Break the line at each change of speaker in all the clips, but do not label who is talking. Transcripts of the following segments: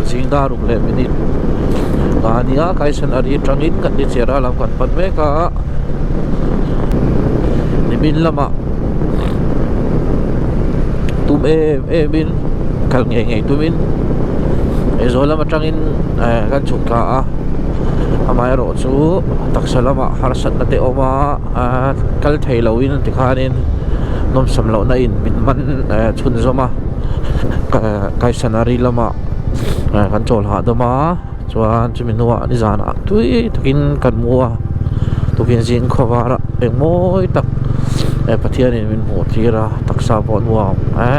Singda ruk le minit kania kaisan ari trangin kan di cera lam kan pan meka nimin lama tum bin kal nge tumin zola matrangin kan chungka amai ro chu taksalama harsat na te oma kal thailawin tikhanin nom samlo na in min man chun zoma kaisan ari lama kan chol ha dama chuan chumin nuwa ni zana tui takin kan mua tukin jing khowara engmoi tak pathian in min mu tira taksa pon wa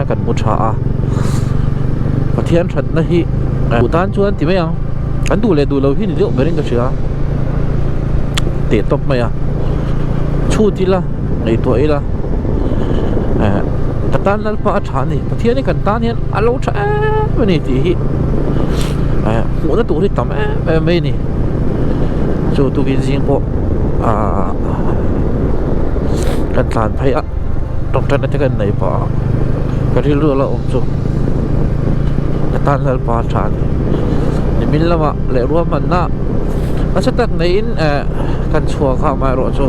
kan mu tha a pathian that na hi utan chuan ti mai kan du le du lo hi ni lo berin ka chia te top mai a chu ti la nei to ila katan lal pa thani pathian ni kan tan hian alo tha ni ti hi mu na tu ri tam mai ni chu tu kin jing po kan tlan phai a tong tan te kan nei pa ka ri lu la om chu katan lal pa thani ni min lama le ruam man na asatak nei in kan chua kha mai ro chu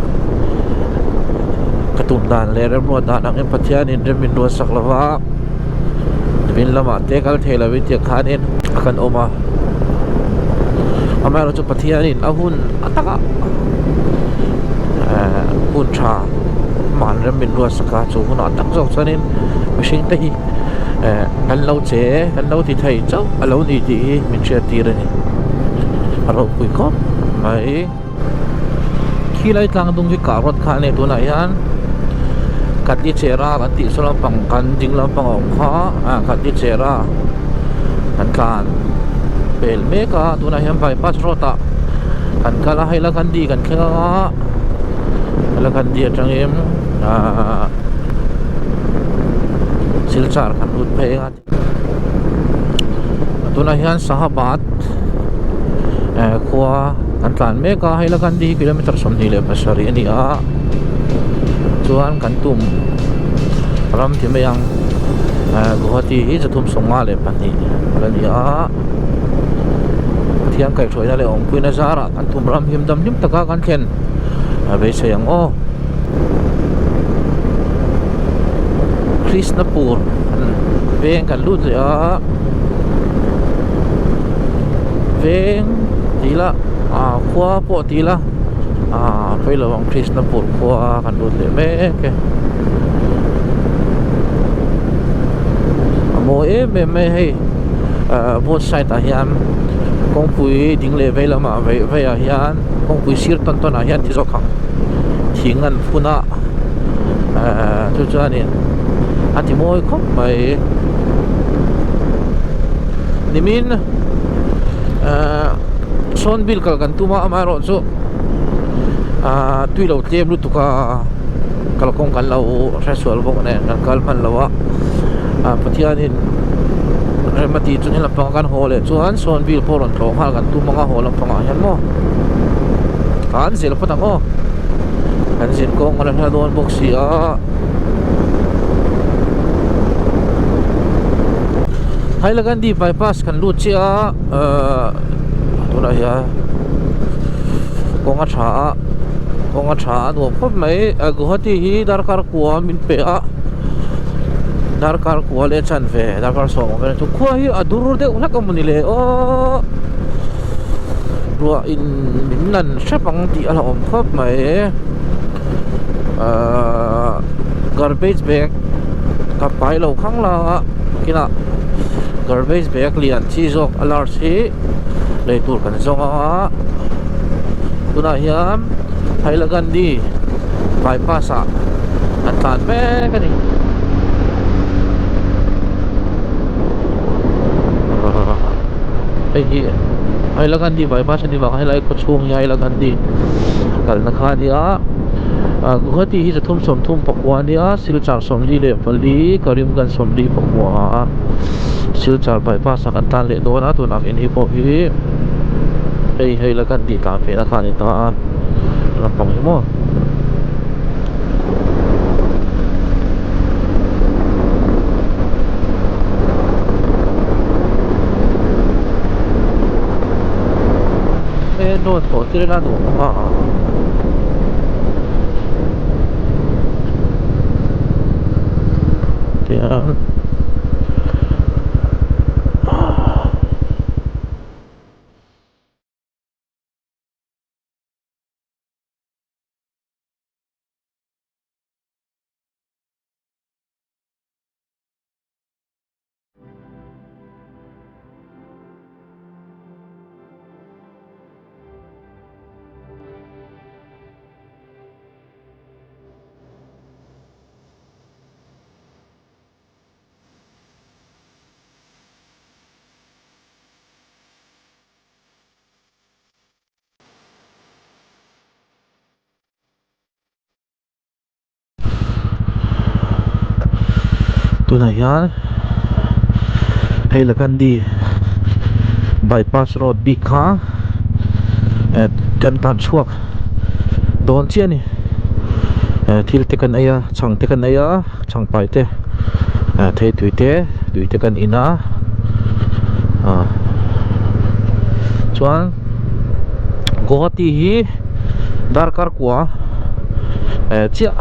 katum dan le ram ro dan ang pathian in remin ro saklawa bin lama te kal thela wi te khanin kan oma amai ro chu pathian in ahun ataka hun tha man remin ro saka chu hun atak jok chanin mishing te hi kan lo che kan lo ti thai chau alo ni ti min che ti ra ni aro pui ko mai khilai tlang dung ki karot khane tu na yan kat di chera kan ti solam pang kan ding lam pang ong kha kat di chera kan kan pel meka tu na yan pai pas rota kan kala hai la kan di kan kha la kan di atangem silchar kan ut phe at tu na yan sahabat khwa kan tlan meka hai la kan di kilometer som ni le pasari ani a chuan kan tum ram thi mayang guwahati hi chathum songa le pani lani a thiang kai thoi na le ong puina zara kan tum ram him dam nim taka kan thlen be sayang o Krishnapur veng kan lut le a veng tila khwa po tila phai lo ang Krishnapur khwa kan lut le me ke mo me hei both side a hian kongpui ding le ve lama ve a hian kongpui sir ton ton a hian ti zo khang thingan phuna chu chuanin ati moi khop mai nimin son bil kal kan tuma amaro chu tui lo tlem lu tuka kalkong kan lau rasual bok ne kan kalman lawa pathianin remati chunin lapang kan hole chuan son bil poron thlong hal kan tu manga holam panga hian mo kan zel patang o kan zin kong ala na don boxi a Hailagan di bypass kan lut chia tuna ya konga tha do phop mai guwahati hi darkar kwa min pe a darkar kwa le chan ve darkar so me tu kwa hi adur de una kamuni le o ruwa in min nan shapang ti ala om phop mai garbage bag ka pai lo khang la kina garbage bag lian chi jok alar si le tur kan zonga tuna hiam Hailagan di bypass a an tlan me kani Hailagan di bypass ni ba Hailai ko chung ya Hailagan di kal na kha dia guwahati hi chathum som thum pakwa nia silchar somli le pali karimganj somli pakwa silchar bypass kan tan le do na tu nak in hi po hi Hailagan di ta pe na kha ni ta lampang mo Doon po, tira na doon. Yan. Ito na yan. Hailakandi Bypass Road Bika. At dyan Tansuak doon siya ni til tekan aya chang tekan aya chang paite the tuite kan ina chuan Guwahati hi darkar kwa chia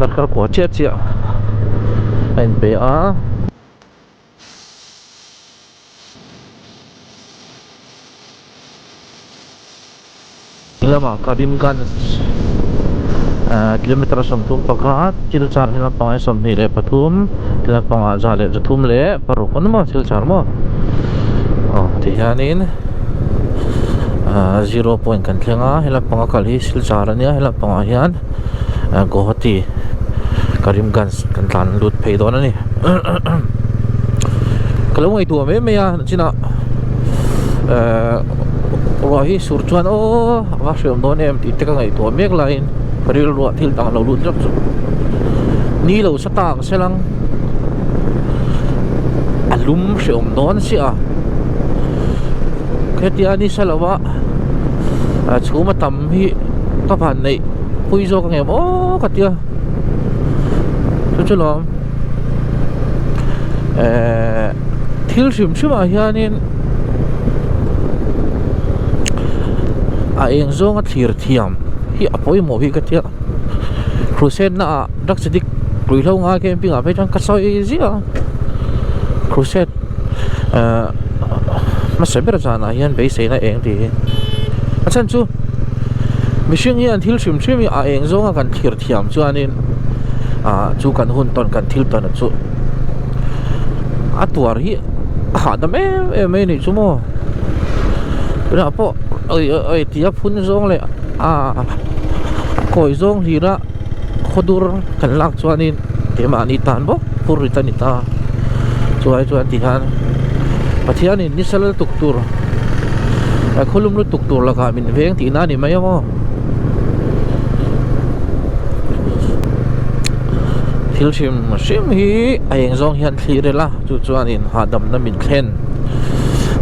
darkar kwa chia ain pe a lama Karimganj kilometer somtum pakat silchar hina pangai somni le pathum kila panga jale jathum le paru konma silchar mo tihanin 0 point kan thlenga hila panga kali silchar ania hila panga hian Guwahati Karimganj kan tlan lut phei don ani kalau ngai tu me ya china rohi surchuan wa shom don em ti teka ngai to mek lain paril ro thil tang lo lut jap ni lo satang selang alum shom don sia khetia ni salawa chuma tam hi ka phan nei puizo ka ngem katia chulo thil shima hianin eng zonga thlir thiam hi apoi mo hi katia crusade na dak sidik ruilo nga camping a petang kasoi zia crusade masaber jana hian base na eng ti achan chu mishing hian thil shim a eng zonga kan thlir thiam chuanin chu kan hun ton kan thil ton chu atuar hi da me ni chu mo ra po oi tia phun zong le koi zong hira khodur kan lak chuanin tema ni tan bo purita ni ta chuan tihan pathian ni sal tuktur khulum lu tuktur la ka min veng ti na ni mai mo thil shim hi aeng zong hian thlir la chuanin hadam na min thlen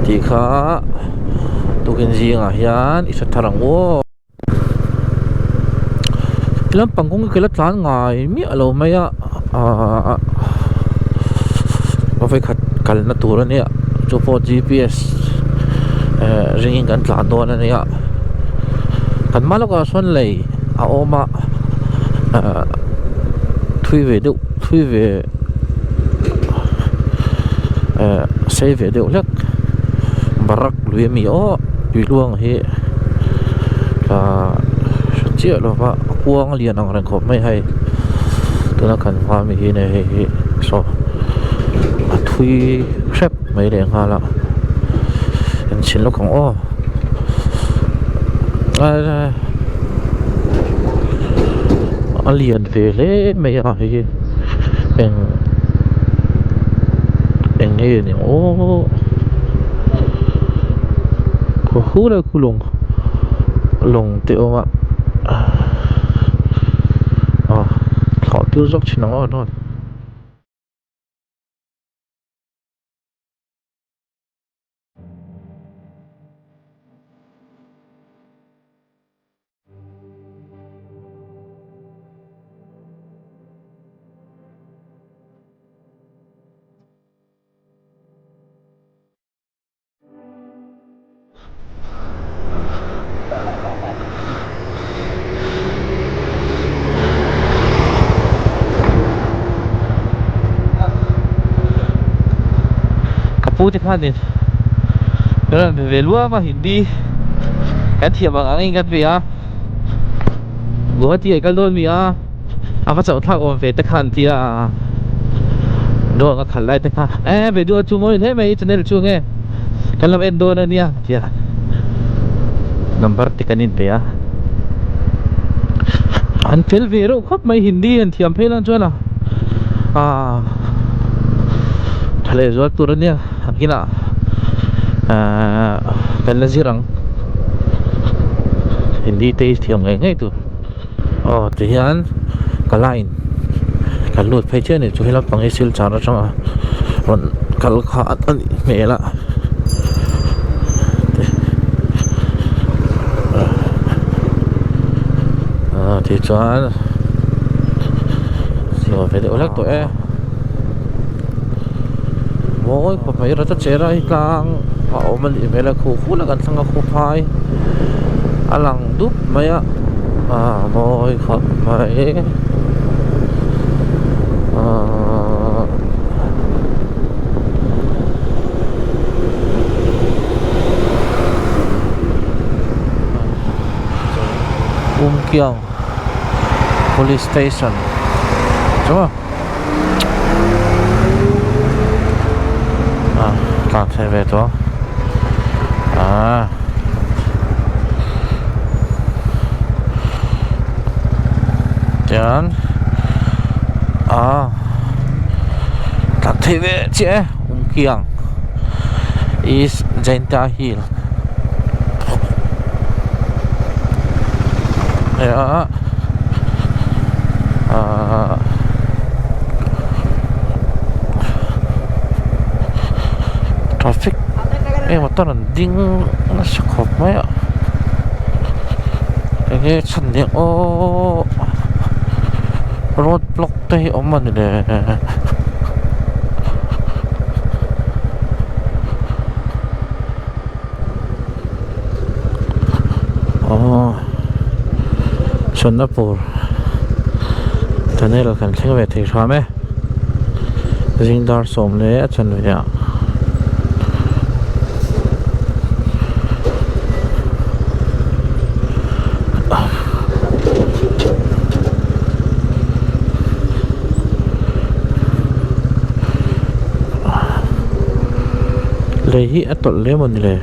ti kha tukin zinga hian isa tharang wo ilang pangkong kila tlan ngai mi alo maya vai khat kal na tur ania chupo GPS ringing kan tlan don ania kan maloka son lei a oma thui ve save de lek barak lui mi tùy luang hi chia lo va kuang lian ang ran khop mai hai tuna kan wa mi hi ne hi so thui sep mai le ngala en chin lo kong lian ve le mai a hi eng ni hula kulong long te oma thọ tiêu dốc chỉ nó thôi puti kanin pero velua ma hindi kan thiam ang angin kan via guwahati ai kaldon mi a apa chau thak om ve ta khan tia do nga khalai ta kha video chu moi the mai channel chu nge kalam en do na nia tia number tikanin pe a an fel vero khop mai hindi an thiam phelan chona thale zo turania akina kan la zirang hindi te thiam ngai ngai tu ti hian kalain kan lut phei chen ni chu hilap pang sil chana changa ron kal kha an mela thì chuan rồi phải đợi lắc tụi em mỗi một mấy ra chế ra càng họ mình thì là khu khu là gần sang khu phai lằng đúc mấy á mỗi khóc mấy Kiang Police Station đúng không? Tạm xe về đó Chán tạm xe về chứ Kiang is Jenta Hill ya traffic motor ding nasa khop maya cái chân điện road block tay mình nè Sonapur tunnel kan theng ve thei thame jingdar som le chan ve ya le hi atol le mon le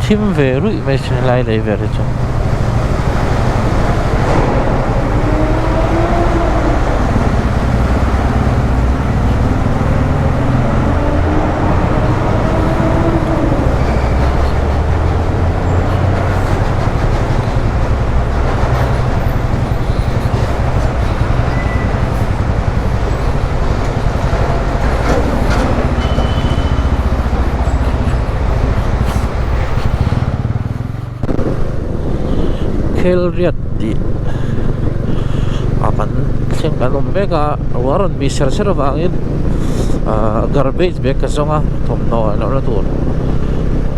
Tim về rụi mấy lại lấy về rồi chứ riat di akan sing kalom beka waron biser ser bangin garbage bag kasonga tom no na tur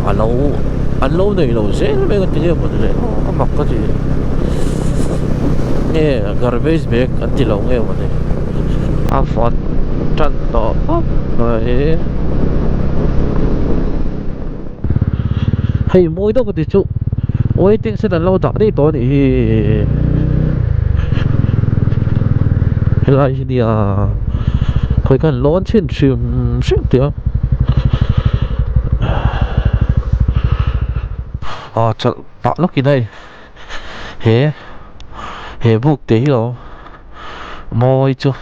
alo nei lo zel bega tiye mo le makka ti garbage bag anti lo nge mo ne afot tan to hey moi do ko ti chu waiting sa dalaw tak dito ni helai ni khoi kan lon chen chim sim tia chal tak lo kinai he buk te hi lo moi chu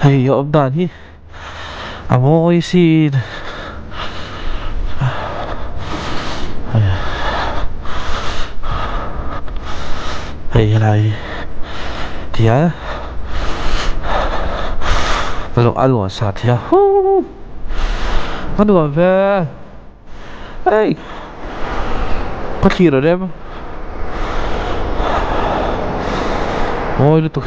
Hey, I'm done here. I'm always in. Hey, lại thì á lo alo sa thia ano về hey có chi rồi đấy ôi nó